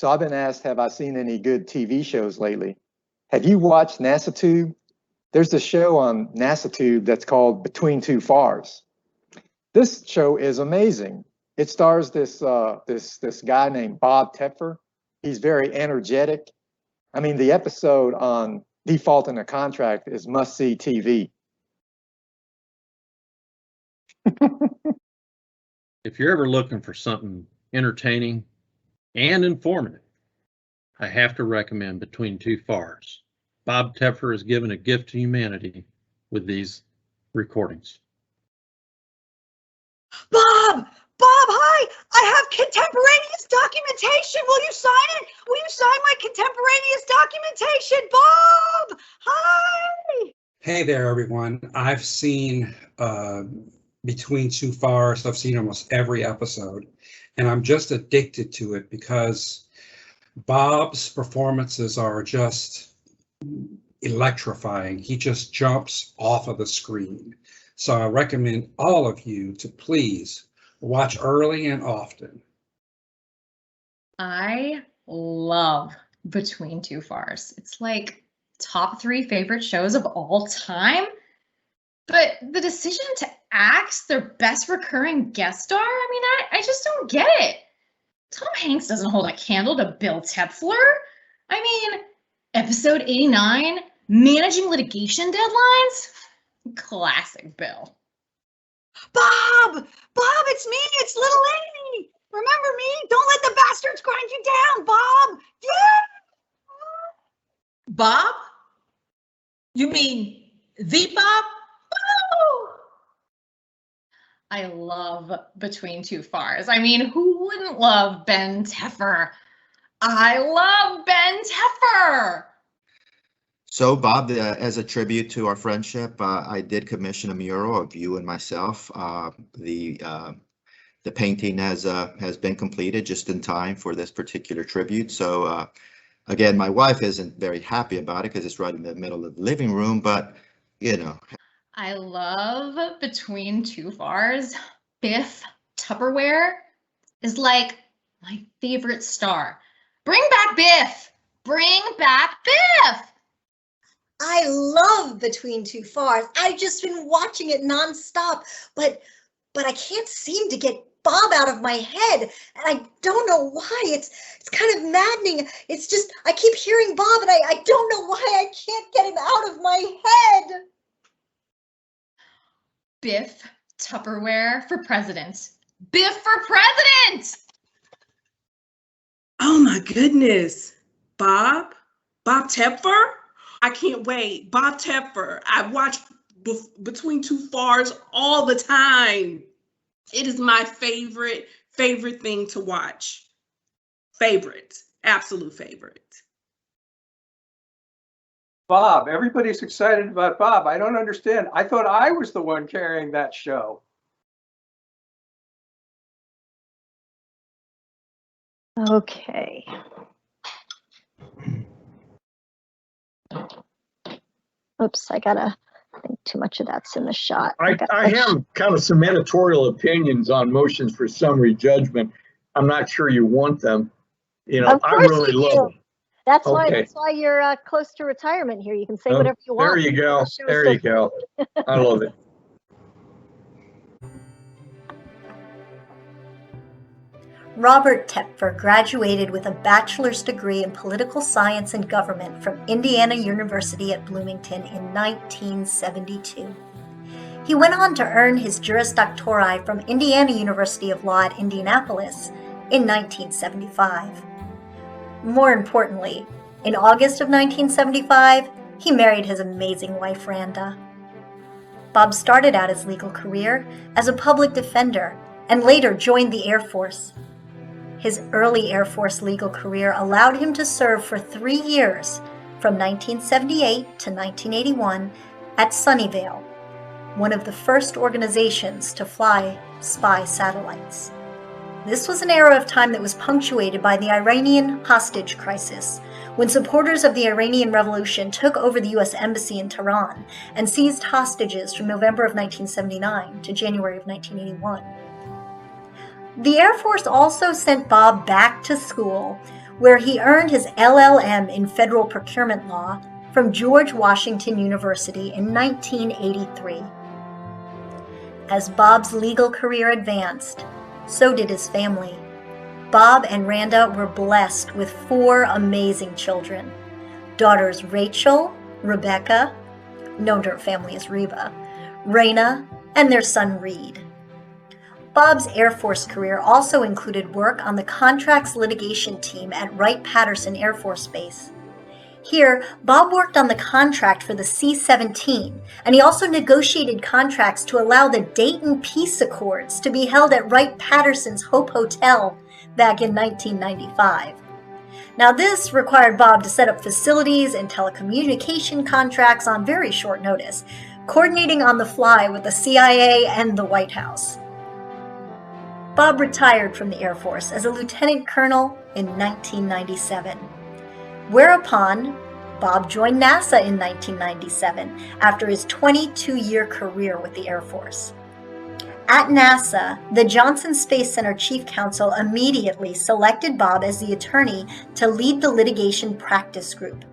So I've been asked, have I seen any good TV shows lately? Have you watched NASA Tube? There's a show on NASA Tube that's called Between Two Fars. This show is amazing. It stars this guy named Bob Tepfer. He's very energetic. I mean, the episode on defaulting a contract is must-see TV. If you're ever looking for something entertaining and informative, I have to recommend Between Two Fars. Bob Tepfer has given a gift to humanity with these recordings. Bob, hi! I have contemporaneous documentation. Will you sign it? Will you sign my contemporaneous documentation, Bob? Hi! Hey there, everyone. I've seen Between Two Fars. I've seen almost every episode, and I'm just addicted to it because Bob's performances are just electrifying. He just jumps off of the screen. So I recommend all of you to please watch early and often. I love Between Two Fars. It's like top 3 favorite shows of all time. But the decision to axe their best recurring guest star, I mean, I just don't get it. Tom Hanks doesn't hold a candle to Bill Tepfer. I mean, episode 89, managing litigation deadlines? Classic Bill. Bob, it's me. It's little Amy. Remember me? Don't let the bastards grind you down, Bob. Yeah. Bob? You mean the Bob? Oh! I love Between Two Fars. I mean, who wouldn't love Ben Tepfer? I love Ben Tepfer. So, Bob, as a tribute to our friendship, I did commission a mural of you and myself. The painting has been completed just in time for this particular tribute. So, again, my wife isn't very happy about it because it's right in the middle of the living room, but, you know. I love Between Two Fars. Biff Tupperware is like my favorite star. Bring back Biff! Bring back Biff! I love Between Two Fars. I've just been watching it nonstop, but I can't seem to get Bob out of my head, and I don't know why. It's kind of maddening. It's just I keep hearing Bob, and I don't know why I can't get him out of my head. Biff Tupperware for president. Biff for president! Oh my goodness. Bob Tepfer? I can't wait. Bob Tepfer. I watch Between Two Fars all the time. It is my favorite thing to watch. Favorite, absolute favorite. Bob, everybody's excited about Bob. I don't understand. I thought I was the one carrying that show. Okay. Oops, I think too much of that's in the shot. I have kind of some editorial opinions on motions for summary judgment. I'm not sure you want them. You know, I really love them. That's why you're close to retirement here. You can say whatever you want. There you go. There you go. I love it. Robert Tepfer graduated with a bachelor's degree in political science and government from Indiana University at Bloomington in 1972. He went on to earn his Juris Doctori from Indiana University of Law at Indianapolis in 1975. More importantly, in August of 1975, he married his amazing wife, Randa. Bob started out his legal career as a public defender and later joined the Air Force. His early Air Force legal career allowed him to serve for 3 years, from 1978 to 1981, at Sunnyvale, one of the first organizations to fly spy satellites. This was an era of time that was punctuated by the Iranian hostage crisis, when supporters of the Iranian Revolution took over the U.S. Embassy in Tehran and seized hostages from November of 1979 to January of 1981. The Air Force also sent Bob back to school, where he earned his LLM in federal procurement law from George Washington University in 1983. As Bob's legal career advanced, so did his family. Bob and Randa were blessed with 4 amazing children: daughters Rachel, Rebecca, known to her family as Reba, Raina, and their son Reed. Bob's Air Force career also included work on the contracts litigation team at Wright-Patterson Air Force Base. Here, Bob worked on the contract for the C-17, and he also negotiated contracts to allow the Dayton Peace Accords to be held at Wright-Patterson's Hope Hotel back in 1995. Now, this required Bob to set up facilities and telecommunication contracts on very short notice, coordinating on the fly with the CIA and the White House. Bob retired from the Air Force as a lieutenant colonel in 1997. Whereupon, Bob joined NASA in 1997 after his 22-year career with the Air Force. At NASA, the Johnson Space Center Chief Counsel immediately selected Bob as the attorney to lead the litigation practice group.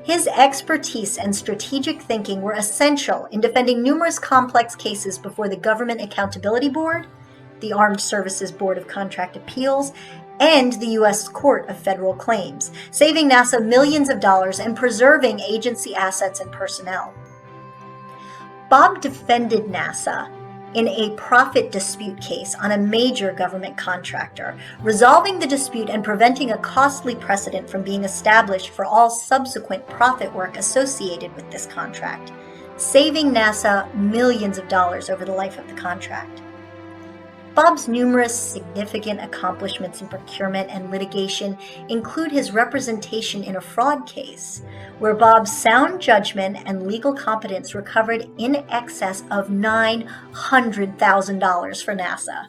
His expertise and strategic thinking were essential in defending numerous complex cases before the Government Accountability Board, the Armed Services Board of Contract Appeals, and the U.S. Court of Federal Claims, saving NASA millions of dollars and preserving agency assets and personnel. Bob defended NASA in a profit dispute case on a major government contractor, resolving the dispute and preventing a costly precedent from being established for all subsequent profit work associated with this contract, saving NASA millions of dollars over the life of the contract. Bob's numerous significant accomplishments in procurement and litigation include his representation in a fraud case, where Bob's sound judgment and legal competence recovered in excess of $900,000 for NASA.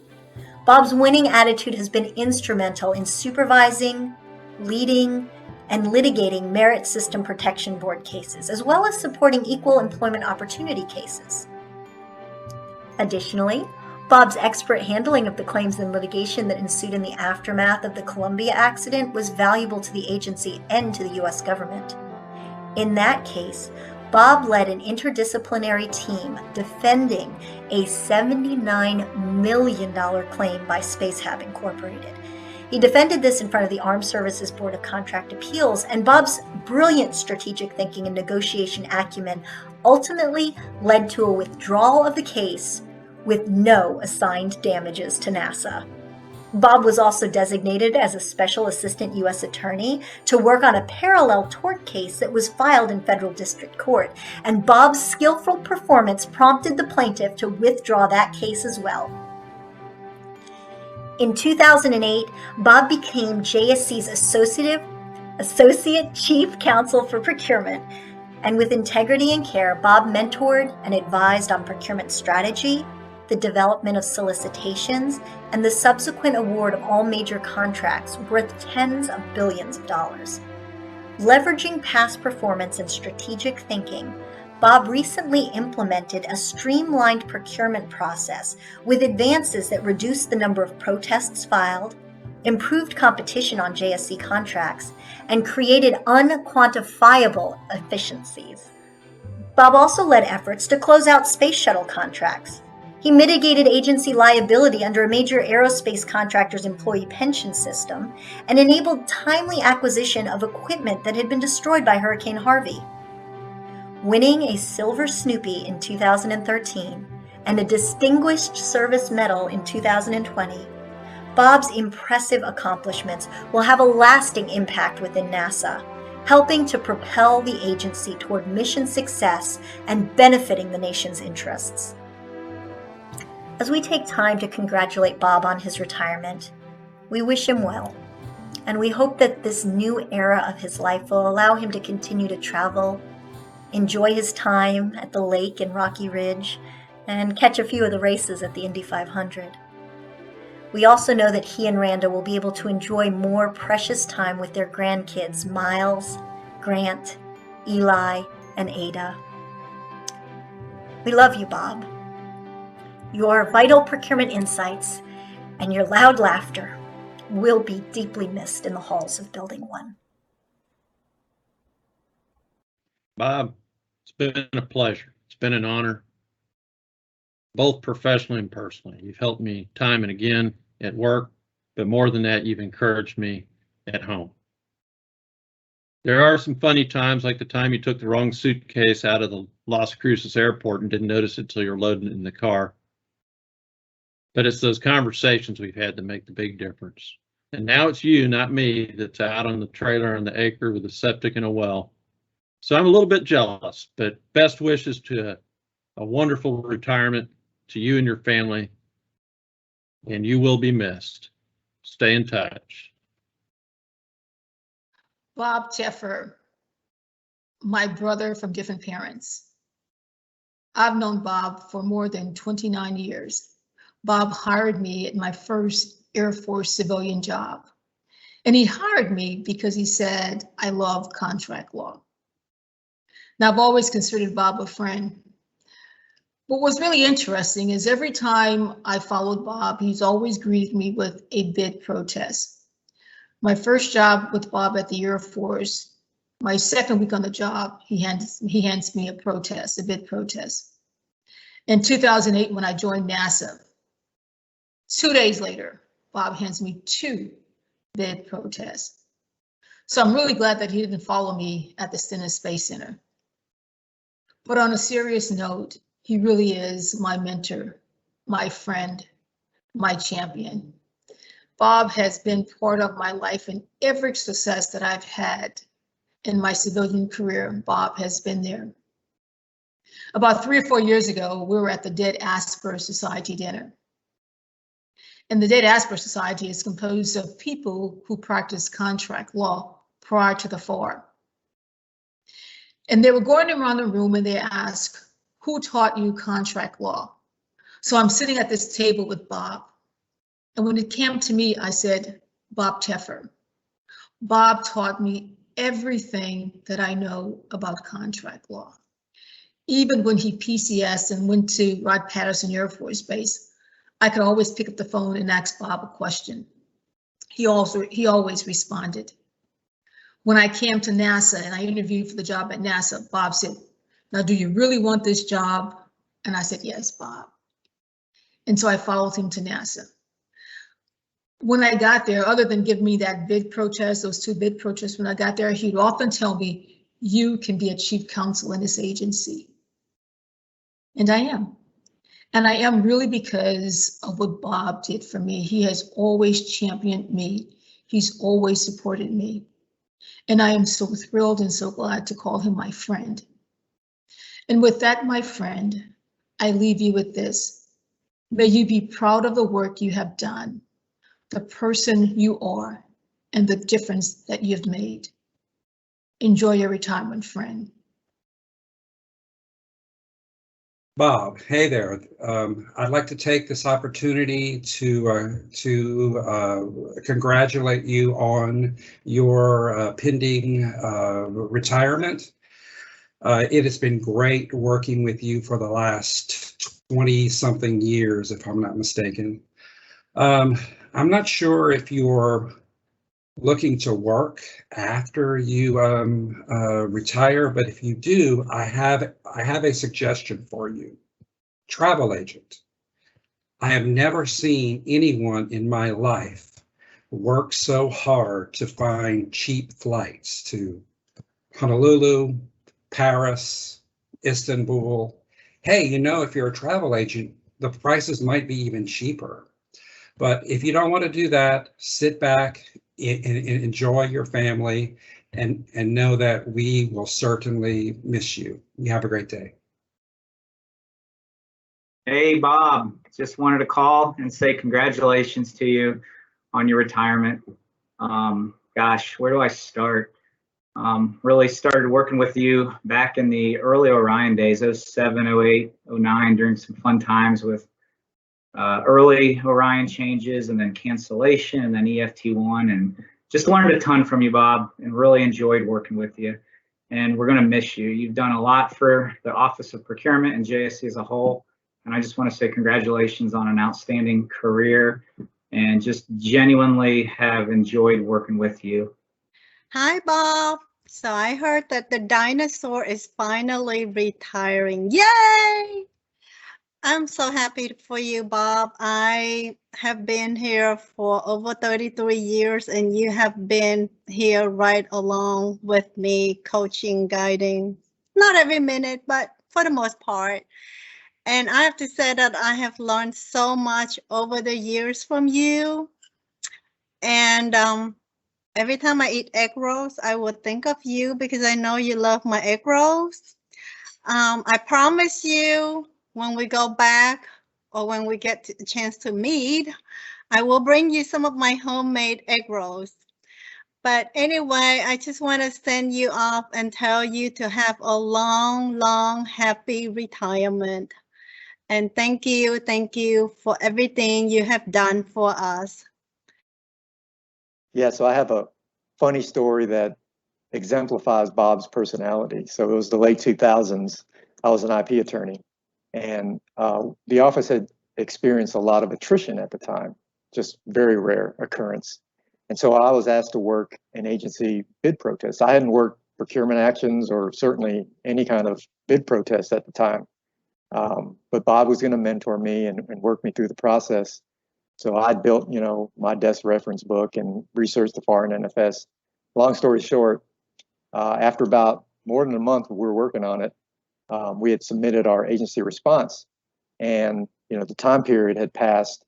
Bob's winning attitude has been instrumental in supervising, leading, and litigating Merit System Protection Board cases, as well as supporting equal employment opportunity cases. Additionally, Bob's expert handling of the claims and litigation that ensued in the aftermath of the Columbia accident was valuable to the agency and to the U.S. government. In that case, Bob led an interdisciplinary team defending a $79 million claim by Spacehab Incorporated. He defended this in front of the Armed Services Board of Contract Appeals, and Bob's brilliant strategic thinking and negotiation acumen ultimately led to a withdrawal of the case with no assigned damages to NASA. Bob was also designated as a Special Assistant U.S. Attorney to work on a parallel tort case that was filed in federal district court, and Bob's skillful performance prompted the plaintiff to withdraw that case as well. In 2008, Bob became JSC's Associate Chief Counsel for Procurement, and with integrity and care, Bob mentored and advised on procurement strategy, the development of solicitations, and the subsequent award of all major contracts worth tens of billions of dollars. Leveraging past performance and strategic thinking, Bob recently implemented a streamlined procurement process with advances that reduced the number of protests filed, improved competition on JSC contracts, and created unquantifiable efficiencies. Bob also led efforts to close out space shuttle contracts. He mitigated agency liability under a major aerospace contractor's employee pension system and enabled timely acquisition of equipment that had been destroyed by Hurricane Harvey. Winning a Silver Snoopy in 2013 and a Distinguished Service Medal in 2020, Bob's impressive accomplishments will have a lasting impact within NASA, helping to propel the agency toward mission success and benefiting the nation's interests. As we take time to congratulate Bob on his retirement, we wish him well, and we hope that this new era of his life will allow him to continue to travel, enjoy his time at the lake in Rocky Ridge, and catch a few of the races at the Indy 500. We also know that he and Randa will be able to enjoy more precious time with their grandkids, Miles, Grant, Eli, and Ada. We love you, Bob. Your vital procurement insights and your loud laughter will be deeply missed in the halls of Building 1. Bob, it's been a pleasure. It's been an honor, both professionally and personally. You've helped me time and again at work, but more than that, you've encouraged me at home. There are some funny times, like the time you took the wrong suitcase out of the Las Cruces airport and didn't notice it until you're loading it in the car. But it's those conversations we've had that make the big difference. And now it's you, not me, that's out on the trailer on the acre with a septic and a well. So I'm a little bit jealous, but best wishes to a wonderful retirement to you and your family, and you will be missed. Stay in touch. Bob Tepfer, my brother from different parents. I've known Bob for more than 29 years. Bob hired me at my first Air Force civilian job. And he hired me because he said, I love contract law. Now, I've always considered Bob a friend. What was really interesting is every time I followed Bob, he's always greeted me with a bid protest. My first job with Bob at the Air Force, my second week on the job, he hands me a protest, a bid protest. In 2008, when I joined NASA, 2 days later, Bob hands me 2 bid protests. So I'm really glad that he didn't follow me at the Stennis Space Center. But on a serious note, he really is my mentor, my friend, my champion. Bob has been part of my life, and every success that I've had in my civilian career, Bob has been there. About 3 or 4 years ago, we were at the Dead Asper Society dinner. And the Dead Asper Society is composed of people who practice contract law prior to the FAR. And they were going around the room and they asked, who taught you contract law? So I'm sitting at this table with Bob. And when it came to me, I said, Bob Tepfer. Bob taught me everything that I know about contract law. Even when he PCS and went to Wright-Patterson Air Force Base, I could always pick up the phone and ask Bob a question. He always responded. When I came to NASA and I interviewed for the job at NASA, Bob said, now, do you really want this job? And I said, yes, Bob. And so I followed him to NASA. When I got there, other than giving me that bid protest, those 2 bid protests, when I got there, he'd often tell me, you can be a chief counsel in this agency. And I am. And I am really because of what Bob did for me. He has always championed me. He's always supported me. And I am so thrilled and so glad to call him my friend. And with that, my friend, I leave you with this. May you be proud of the work you have done, the person you are, and the difference that you've made. Enjoy your retirement, friend. Bob, hey there. I'd like to take this opportunity to congratulate you on your pending retirement. It has been great working with you for the last 20-something years, if I'm not mistaken. I'm not sure if you're looking to work after you retire, but if you do, I have a suggestion for you. Travel agent. I have never seen anyone in my life work so hard to find cheap flights to Honolulu, Paris, Istanbul. Hey, you know, if you're a travel agent, the prices might be even cheaper. But if you don't want to do that, sit back and enjoy your family and know that we will certainly miss you. You have a great day. Hey, Bob, just wanted to call and say congratulations to you on your retirement. Gosh, where do I start? Really started working with you back in the early Orion days, 07, 08, 09, during some fun times with early Orion changes and then cancellation and then EFT1, and just learned a ton from you, Bob, and really enjoyed working with you. And we're going to miss you. You've done a lot for the Office of Procurement and JSC as a whole. And I just want to say congratulations on an outstanding career and just genuinely have enjoyed working with you. Hi, Bob. So I heard that the dinosaur is finally retiring. Yay! I'm so happy for you, Bob. I have been here for over 33 years, and you have been here right along with me, coaching, guiding, not every minute, but for the most part. And I have to say that I have learned so much over the years from you. And every time I eat egg rolls, I would think of you because I know you love my egg rolls. I promise you, when we go back or when we get a chance to meet, I will bring you some of my homemade egg rolls. But anyway, I just want to send you off and tell you to have a long, long, happy retirement. And thank you for everything you have done for us. Yeah, so I have a funny story that exemplifies Bob's personality. So it was the late 2000s. I was an IP attorney, and the office had experienced a lot of attrition at the time, just very rare occurrence. And so I was asked to work an agency bid protest. I hadn't worked procurement actions or certainly any kind of bid protest at the time. But Bob was going to mentor me and work me through the process. So I built, my desk reference book and researched the FAR and NFS. Long story short, after about more than a month we were working on it, we had submitted our agency response, and the time period had passed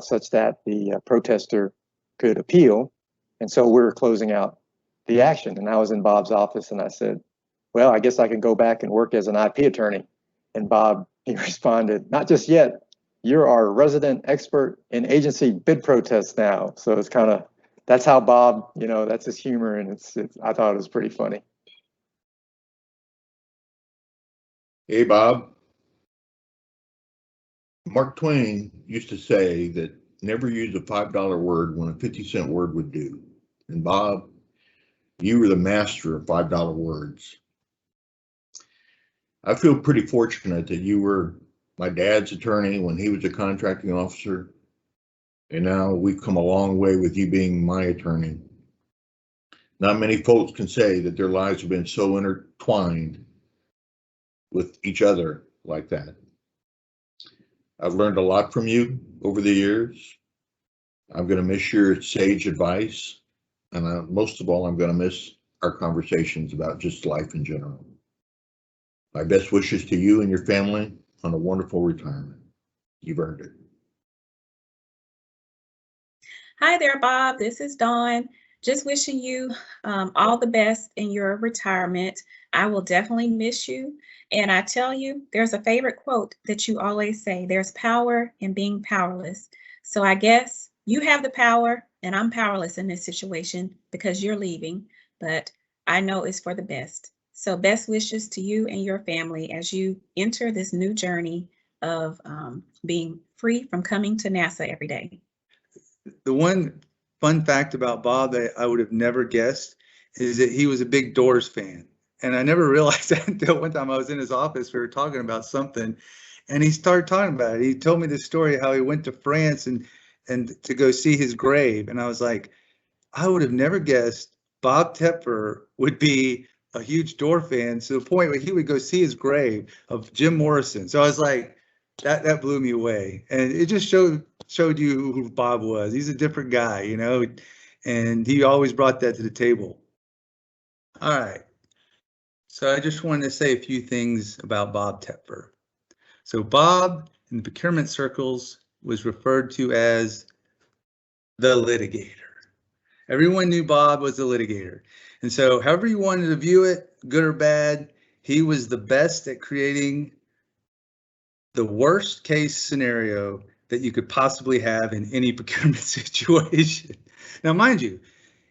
such that the protester could appeal, and so we were closing out the action. And I was in Bob's office, and I said, "Well, I guess I can go back and work as an IP attorney." And Bob, he responded, "Not just yet. You're our resident expert in agency bid protests now." So it's kind of, that's how Bob, that's his humor, and it's I thought it was pretty funny. Hey, Bob. Mark Twain used to say that never use a $5 word when a 50-cent word would do. And Bob, you were the master of $5 words. I feel pretty fortunate that you were my dad's attorney when he was a contracting officer. And now we've come a long way with you being my attorney. Not many folks can say that their lives have been so intertwined with each other like that. I've learned a lot from you over the years. I'm going to miss your sage advice. And most of all, I'm going to miss our conversations about just life in general. My best wishes to you and your family on a wonderful retirement. You've earned it. Hi there, Bob. This is Dawn. Just wishing you all the best in your retirement. I will definitely miss you. And I tell you, there's a favorite quote that you always say, there's power in being powerless. So I guess you have the power and I'm powerless in this situation because you're leaving, but I know it's for the best. So best wishes to you and your family as you enter this new journey of being free from coming to NASA every day. The one fun fact about Bob that I would have never guessed is that he was a big Doors fan. And I never realized that until one time I was in his office, we were talking about something, and he started talking about it. He told me this story, how he went to France and to go see his grave. And I was like, I would have never guessed Bob Tepfer would be a huge Door fan to the point where he would go see his grave of Jim Morrison. So I was like, that blew me away. And it just showed you who Bob was. He's a different guy, and he always brought that to the table. All right. So I just wanted to say a few things about Bob Tepfer. So Bob in the procurement circles was referred to as the litigator. Everyone knew Bob was the litigator. And so however you wanted to view it, good or bad, he was the best at creating the worst case scenario that you could possibly have in any procurement situation. Now, mind you,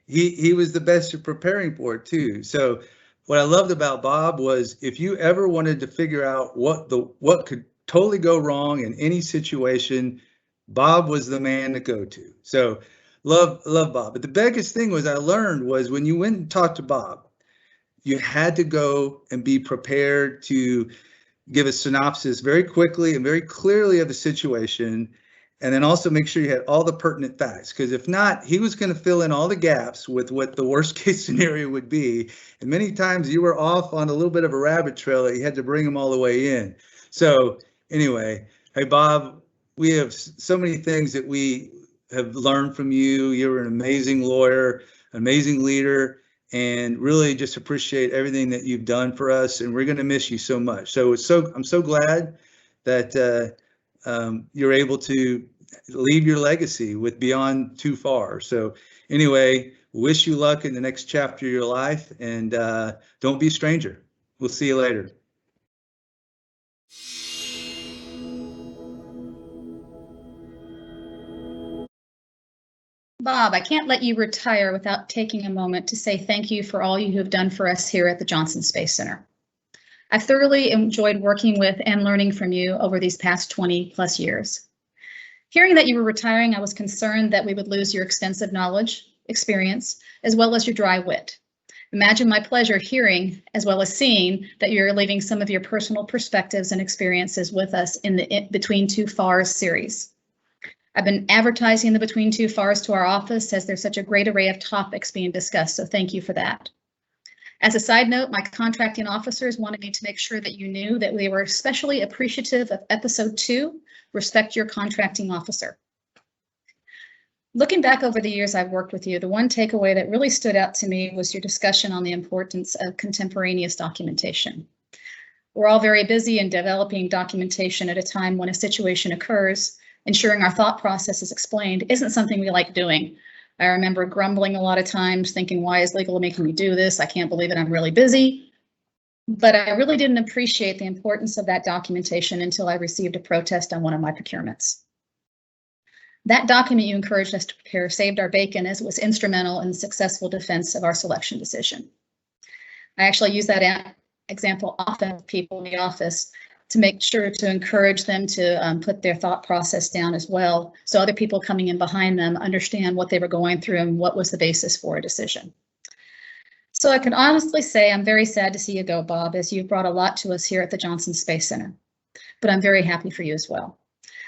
he was the best at preparing for it too. So what I loved about Bob was if you ever wanted to figure out what could totally go wrong in any situation, Bob was the man to go to. So love Bob. But the biggest thing I learned was when you went and talked to Bob, you had to go and be prepared to give a synopsis very quickly and very clearly of the situation, And then also make sure you had all the pertinent facts, because if not, he was going to fill in all the gaps with what the worst case scenario would be. And many times you were off on a little bit of a rabbit trail that you had to bring them all the way in. So anyway, hey, Bob, we have so many things that we have learned from you. You're an amazing lawyer, amazing leader, and really just appreciate everything that you've done for us. And we're going to miss you so much. So I'm so glad that you're able to leave your legacy with Beyond Too Far. So anyway, wish you luck in the next chapter of your life, and don't be a stranger. We'll see you later. Bob, I can't let you retire without taking a moment to say thank you for all you have done for us here at the Johnson Space Center. I've thoroughly enjoyed working with and learning from you over these past 20+ years. Hearing that you were retiring, I was concerned that we would lose your extensive knowledge, experience, as well as your dry wit. Imagine my pleasure hearing, as well as seeing, that you're leaving some of your personal perspectives and experiences with us in the Between Two Fars series. I've been advertising the Between Two Fars to our office as there's such a great array of topics being discussed, so thank you for that. As a side note, my contracting officers wanted me to make sure that you knew that we were especially appreciative of episode 2, Respect Your Contracting Officer. Looking back over the years I've worked with you, the one takeaway that really stood out to me was your discussion on the importance of contemporaneous documentation. We're all very busy in developing documentation at a time when a situation occurs. Ensuring our thought process is explained isn't something we like doing. I remember grumbling a lot of times, thinking, why is legal making me do this? I can't believe it, I'm really busy. But I really didn't appreciate the importance of that documentation until I received a protest on one of my procurements. That document you encouraged us to prepare saved our bacon, as it was instrumental in the successful defense of our selection decision. I actually use that example often with people in the office to make sure to encourage them to put their thought process down as well, so other people coming in behind them understand what they were going through and what was the basis for a decision. So I can honestly say I'm very sad to see you go, Bob, as you've brought a lot to us here at the Johnson Space Center, but I'm very happy for you as well.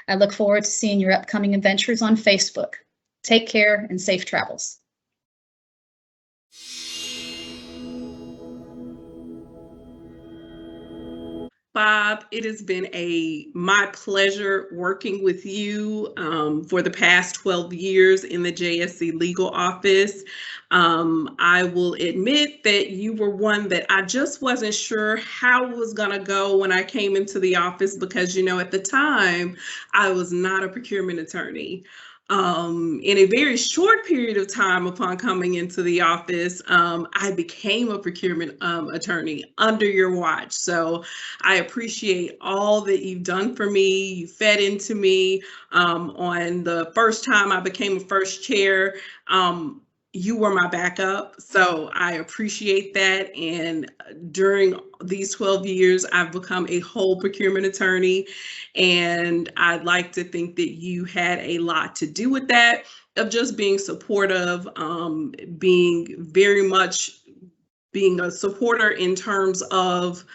I look forward to seeing your upcoming adventures on Facebook. Take care and safe travels. Bob, it has been my pleasure working with you for the past 12 years in the JSC legal office. I will admit that you were one that I just wasn't sure how it was going to go when I came into the office, because, you know, at the time I was not a procurement attorney. In a very short period of time upon coming into the office, I became a procurement attorney under your watch. So I appreciate all that you've done for me. You fed into me. On the first time I became a first chair, you were my backup, so I appreciate that. And during these 12 years, I've become a whole procurement attorney, and I'd like to think that you had a lot to do with that, of just being supportive, being a supporter in terms of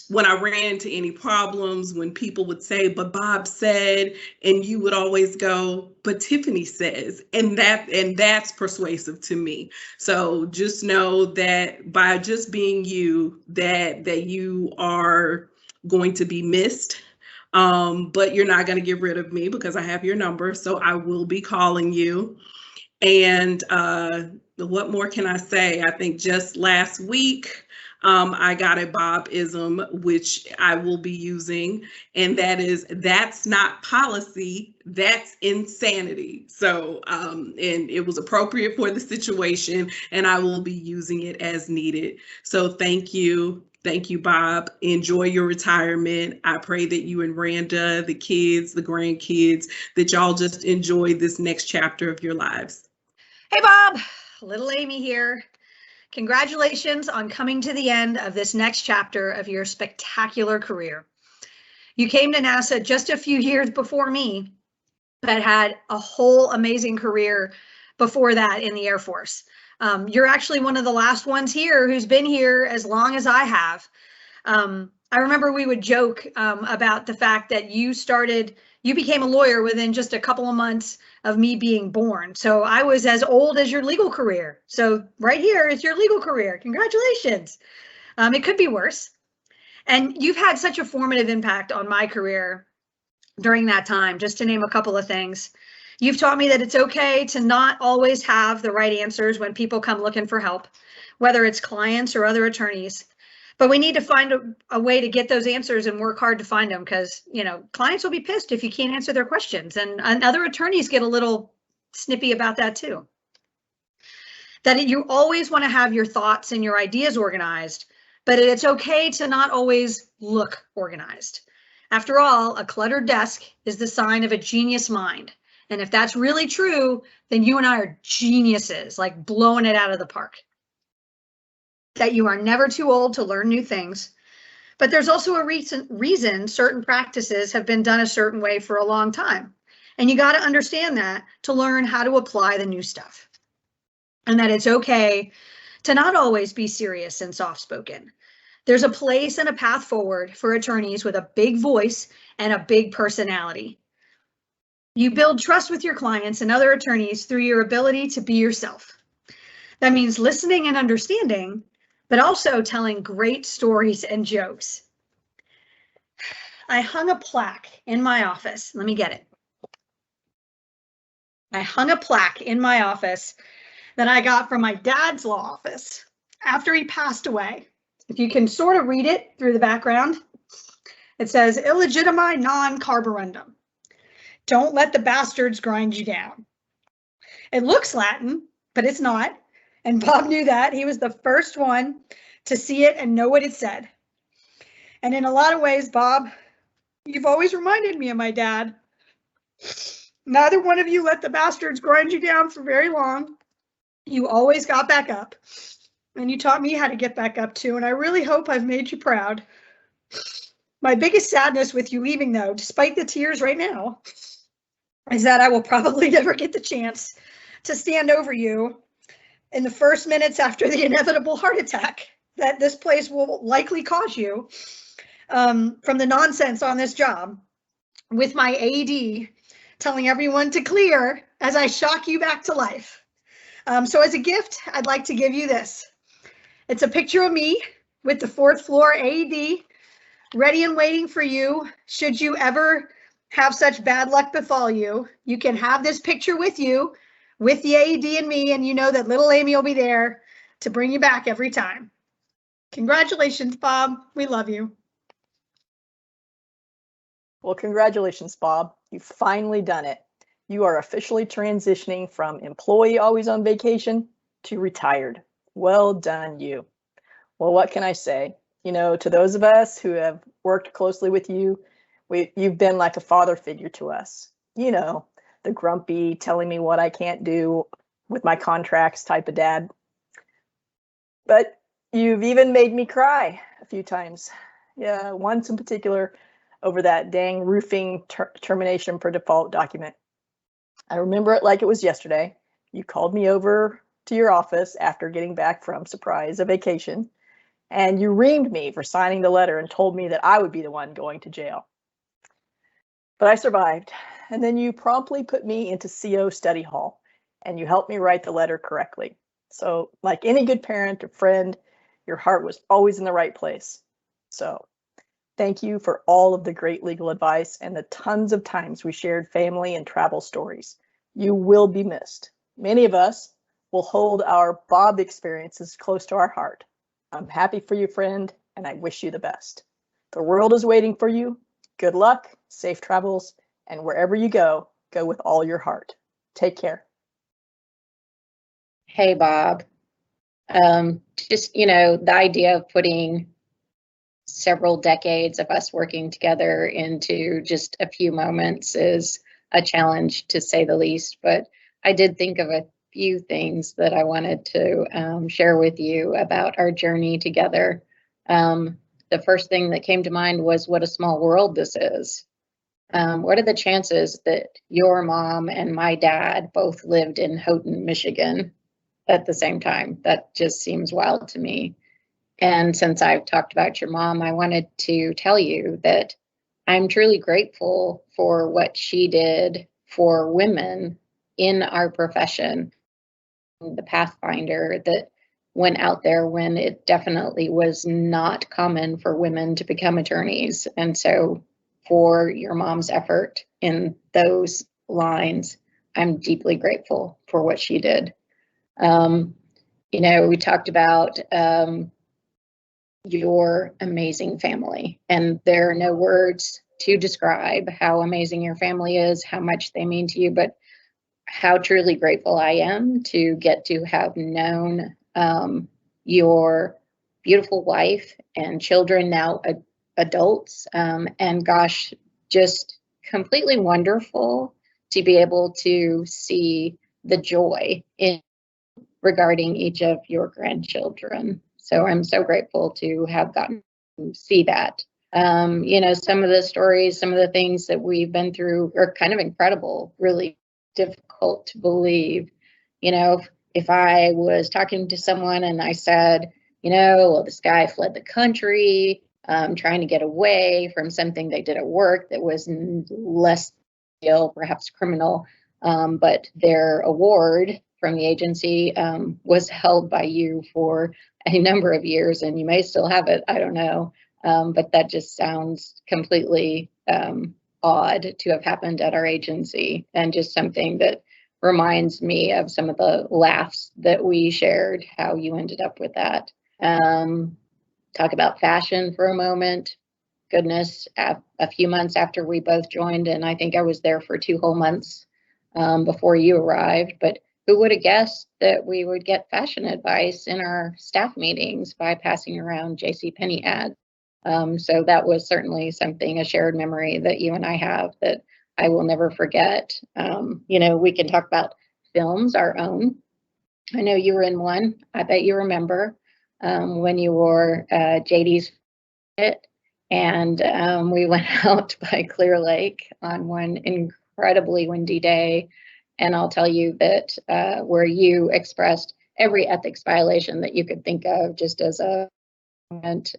when I ran into any problems, when people would say, but Bob said, and you would always go, but Tiffany says, and that's persuasive to me. So just know that by just being you, that you are going to be missed. But you're not going to get rid of me, because I have your number, so I will be calling you. And what more can I say? I think just last week, I got a Bob-ism, which I will be using, and that is, that's not policy, that's insanity. So, and it was appropriate for the situation, and I will be using it as needed. So thank you. Thank you, Bob. Enjoy your retirement. I pray that you and Randa, the kids, the grandkids, that y'all just enjoy this next chapter of your lives. Hey, Bob, little Amy here. Congratulations on coming to the end of this next chapter of your spectacular career. You came to NASA just a few years before me, but had a whole amazing career before that in the Air Force. You're actually one of the last ones here who's been here as long as I have. I remember we would joke about the fact that you became a lawyer within just a couple of months of me being born. So I was as old as your legal career. So right here is your legal career. Congratulations. It could be worse. And you've had such a formative impact on my career during that time, just to name a couple of things. You've taught me that it's okay to not always have the right answers when people come looking for help, whether it's clients or other attorneys. But we need to find a way to get those answers and work hard to find them, because, you know, clients will be pissed if you can't answer their questions, and other attorneys get a little snippy about that too. That you always want to have your thoughts and your ideas organized, but it's okay to not always look organized. After all, a cluttered desk is the sign of a genius mind. And if that's really true, then you and I are geniuses, like blowing it out of the park. That you are never too old to learn new things. But there's also a reason certain practices have been done a certain way for a long time. And you got to understand that to learn how to apply the new stuff. And that it's okay to not always be serious and soft-spoken. There's a place and a path forward for attorneys with a big voice and a big personality. You build trust with your clients and other attorneys through your ability to be yourself. That means listening and understanding, but also telling great stories and jokes. I hung a plaque in my office. Let me get it. I hung a plaque in my office that I got from my dad's law office after he passed away. If you can sort of read it through the background, it says, illegitimi non carborundum. Don't let the bastards grind you down. It looks Latin, but it's not. And Bob knew that. He was the first one to see it and know what it said. And in a lot of ways, Bob, you've always reminded me of my dad. Neither one of you let the bastards grind you down for very long. You always got back up. And you taught me how to get back up too. And I really hope I've made you proud. My biggest sadness with you leaving, though, despite the tears right now, is that I will probably never get the chance to stand over you in the first minutes after the inevitable heart attack that this place will likely cause you from the nonsense on this job, with my AD telling everyone to clear as I shock you back to life. So as a gift, I'd like to give you this. It's a picture of me with the 4th floor AD, ready and waiting for you. Should you ever have such bad luck befall you, you can have this picture with you, with the AD and me, and you know that little Amy will be there to bring you back every time. Congratulations, Bob. We love you. Well, congratulations, Bob. You've finally done it. You are officially transitioning from employee always on vacation to retired. Well done, you. Well, what can I say? You know, to those of us who have worked closely with you, you've been like a father figure to us. You know, the grumpy, telling me what I can't do with my contracts type of dad. But you've even made me cry a few times. Yeah, once in particular over that dang roofing termination per default document. I remember it like it was yesterday. You called me over to your office after getting back from, surprise, a vacation, and you reamed me for signing the letter and told me that I would be the one going to jail. But I survived, and then you promptly put me into CO study hall, and you helped me write the letter correctly. So, like any good parent or friend, your heart was always in the right place. So, thank you for all of the great legal advice and the tons of times we shared family and travel stories. You will be missed. Many of us will hold our Bob experiences close to our heart. I'm happy for you, friend, and I wish you the best. The world is waiting for you. Good luck, safe travels, and wherever you go with all your heart. Take care. Hey, Bob. Just, you know, the idea of putting several decades of us working together into just a few moments is a challenge, to say the least. But I did think of a few things that I wanted to share with you about our journey together. The first thing that came to mind was what a small world this is. What are the chances that your mom and my dad both lived in Houghton, Michigan at the same time? That just seems wild to me. And since I've talked about your mom, I wanted to tell you that I'm truly grateful for what she did for women in our profession. The Pathfinder that went out there when it definitely was not common for women to become attorneys. And so for your mom's effort in those lines, I'm deeply grateful for what she did. You know, we talked about your amazing family, and there are no words to describe how amazing your family is, how much they mean to you, but how truly grateful I am to get to have known your beautiful wife and children, now adults, and gosh, just completely wonderful to be able to see the joy in regarding each of your grandchildren. So I'm so grateful to have gotten to see that. You know, some of the stories, some of the things that we've been through are kind of incredible, really difficult to believe. You know, if I was talking to someone and I said, you know, well, this guy fled the country, trying to get away from something they did at work that was less ill, perhaps criminal, but their award from the agency was held by you for a number of years, and you may still have it, I don't know, but that just sounds completely odd to have happened at our agency, and just something that reminds me of some of the laughs that we shared, how you ended up with that. Talk about fashion for a moment. Goodness, a few months after we both joined, and I think I was there for 2 whole months before you arrived, but who would have guessed that we would get fashion advice in our staff meetings by passing around JCPenney ads? So that was certainly something, a shared memory that you and I have that I will never forget. You know, we can talk about films, our own. I know you were in one. I bet you remember when you wore JD's fit, and we went out by Clear Lake on one incredibly windy day. And I'll tell you that where you expressed every ethics violation that you could think of, just as a and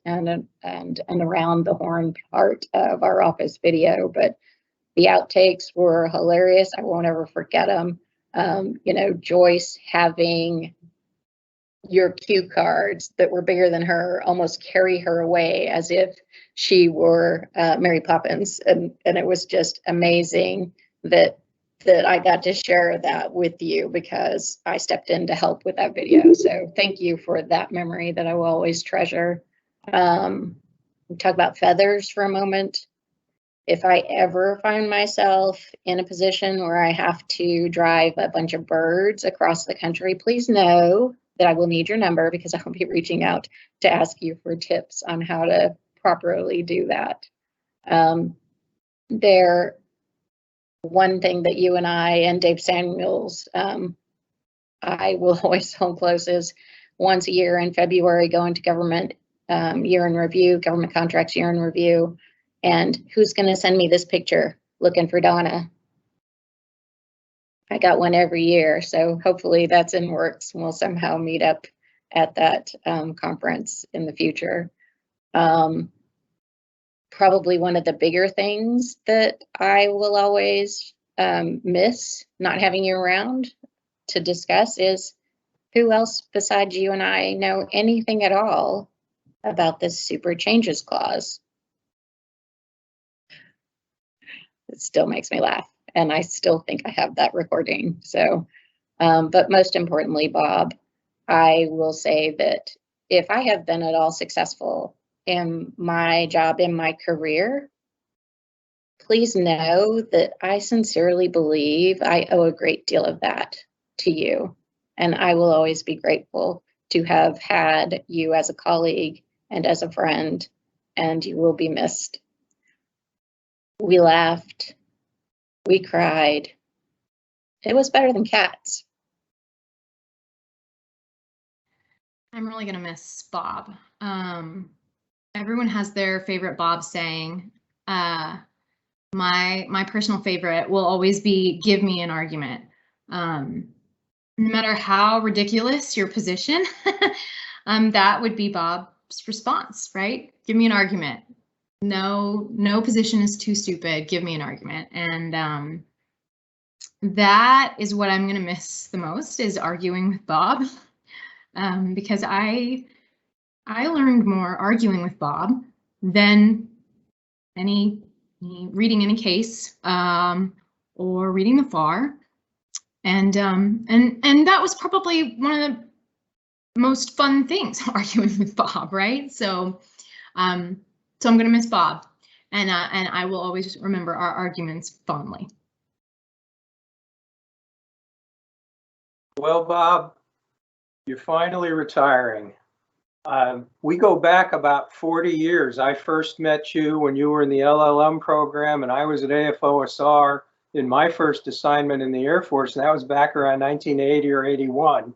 around the horn part of our office video, but the outtakes were hilarious. I won't ever forget them. You know, Joyce having your cue cards that were bigger than her almost carry her away as if she were Mary Poppins, and it was just amazing that I got to share that with you because I stepped in to help with that video. So thank you for that memory that I will always treasure. Talk about feathers for a moment. If I ever find myself in a position where I have to drive a bunch of birds across the country, please know that I will need your number because I will be reaching out to ask you for tips on how to properly do that. One thing that you and I and Dave Samuels, I will always hold close is once a year in February, go into government year in review, government contracts year in review. And who's going to send me this picture looking for Donna? I got one every year, so hopefully that's in works and we'll somehow meet up at that conference in the future. Probably one of the bigger things that I will always miss not having you around to discuss is who else besides you and I know anything at all about this super changes clause. It still makes me laugh, and I still think I have that recording. So, but most importantly, Bob, I will say that if I have been at all successful in my job, in my career, please know that I sincerely believe I owe a great deal of that to you. And I will always be grateful to have had you as a colleague and as a friend, and you will be missed. We laughed, we cried. It was better than cats. I'm really gonna miss Bob. Everyone has their favorite Bob saying. My personal favorite will always be "Give me an argument." No matter how ridiculous your position, that would be Bob. Bob's response, right? Give me an argument. No position is too stupid. Give me an argument. And that is what I'm going to miss the most, is arguing with Bob, because I learned more arguing with Bob than reading any case or reading the FAR, and that was probably one of the most fun things, arguing with Bob, right? So I'm going to miss Bob, and I will always remember our arguments fondly. Well, Bob, you're finally retiring. We go back about 40 years. I first met you when you were in the LLM program, and I was at AFOSR in my first assignment in the Air Force, and that was back around 1980 or 81.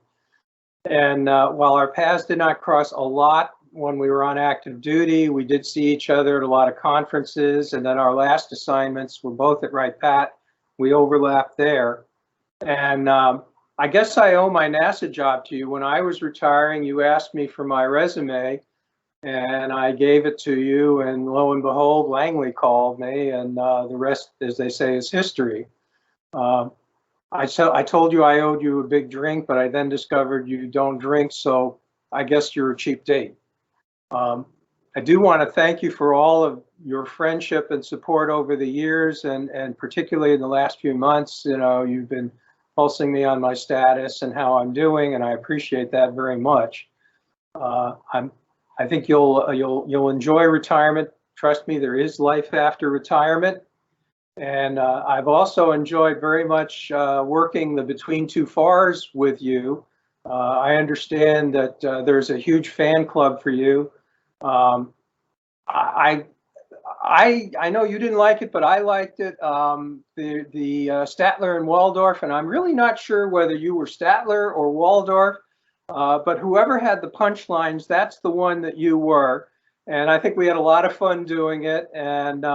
And while our paths did not cross a lot when we were on active duty, we did see each other at a lot of conferences, and then our last assignments were both at Wright Pat. We overlapped there. And I guess I owe my NASA job to you. When I was retiring, you asked me for my resume, and I gave it to you, and lo and behold, Langley called me, and the rest, as they say, is history. I told you I owed you a big drink, but I then discovered you don't drink, so I guess you're a cheap date. I do want to thank you for all of your friendship and support over the years, and particularly in the last few months. You know, you've been pulsing me on my status and how I'm doing, and I appreciate that very much. I think you'll enjoy retirement. Trust me, there is life after retirement. And I've also enjoyed very much working the Between Two Fars with you. I understand that there's a huge fan club for you. I know you didn't like it, but I liked it. The Statler and Waldorf, and I'm really not sure whether you were Statler or Waldorf, but whoever had the punchlines, that's the one that you were. And I think we had a lot of fun doing it, and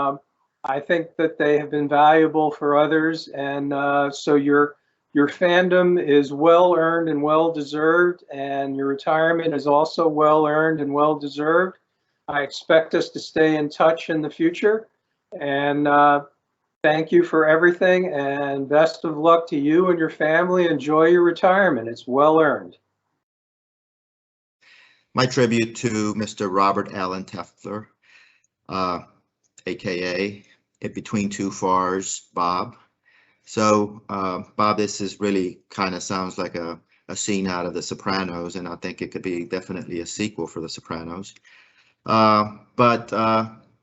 I think that they have been valuable for others. And so your fandom is well earned and well deserved, and your retirement is also well earned and well deserved. I expect us to stay in touch in the future, and thank you for everything, and best of luck to you and your family. Enjoy your retirement. It's well earned. My tribute to Mr. Robert Allen Tepfer, aka Between Two Fars, Bob. So Bob, this is really kind of sounds like a scene out of The Sopranos, and I think it could be definitely a sequel for The Sopranos. But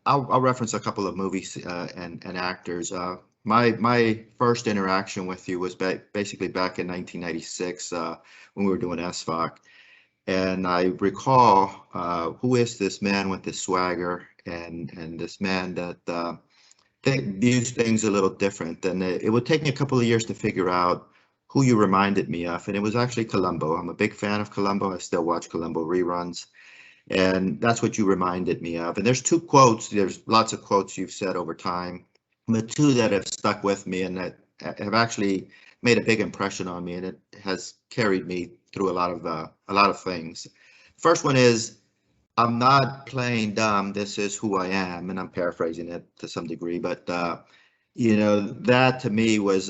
I'll reference a couple of movies and actors. My first interaction with you was basically back in 1996 when we were doing SFOC. And I recall who is this man with this swagger and this man that views things a little different. And it would take me a couple of years to figure out who you reminded me of. And it was actually Columbo. I'm a big fan of Columbo. I still watch Columbo reruns. And that's what you reminded me of. And there's two quotes. There's lots of quotes you've said over time, but two that have stuck with me and that have actually made a big impression on me, and it has carried me through a lot of things. First one is, I'm not playing dumb. This is who I am, and I'm paraphrasing it to some degree. But you know, that to me was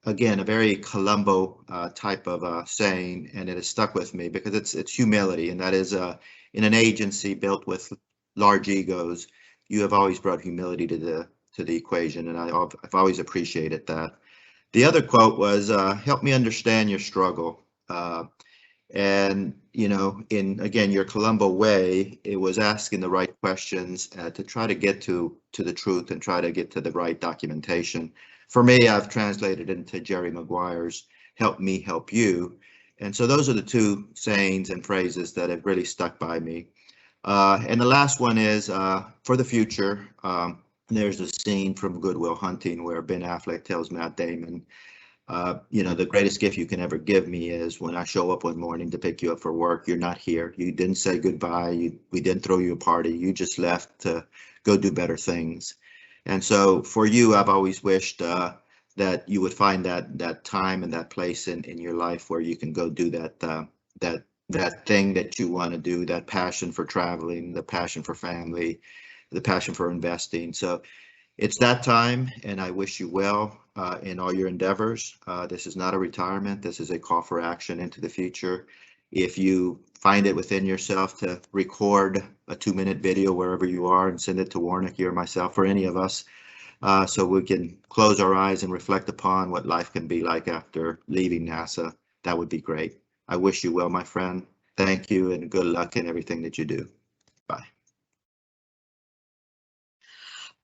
again a very Columbo type of saying, and it has stuck with me because it's humility, and that is in an agency built with large egos, you have always brought humility to the equation, and I've always appreciated that. The other quote was, "Help me understand your struggle." And you know, in again your Columbo way, it was asking the right questions to try to get to the truth and try to get to the right documentation. For me, I've translated into Jerry Maguire's "Help me help you," and so those are the two sayings and phrases that have really stuck by me. And the last one is for the future. There's a scene from Good Will Hunting where Ben Affleck tells Matt Damon, you know, the greatest gift you can ever give me is when I show up one morning to pick you up for work, you're not here. You didn't say goodbye. We didn't throw you a party. You just left to go do better things. And so for you, I've always wished that you would find that time and that place in your life where you can go do that that thing that you want to do, that passion for traveling, the passion for family, the passion for investing. So it's that time, and I wish you well in all your endeavors. This is not a retirement. This is a call for action into the future. If you find it within yourself to record a 2-minute video wherever you are and send it to Warnick or myself or any of us, so we can close our eyes and reflect upon what life can be like after leaving NASA, that would be great. I wish you well, my friend. Thank you, and good luck in everything that you do. Bye.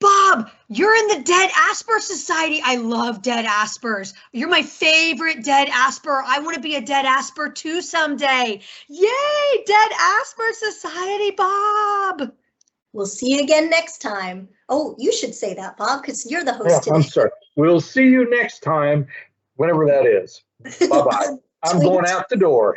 Bob, you're in the Dead Asper Society. I love Dead Aspers. You're my favorite Dead Asper. I want to be a Dead Asper too someday. Yay, Dead Asper Society, Bob. We'll see you again next time. Oh, you should say that, Bob, because you're the host Yeah, today. I'm sorry. We'll see you next time, whenever that is. Bye-bye. I'm going out the door.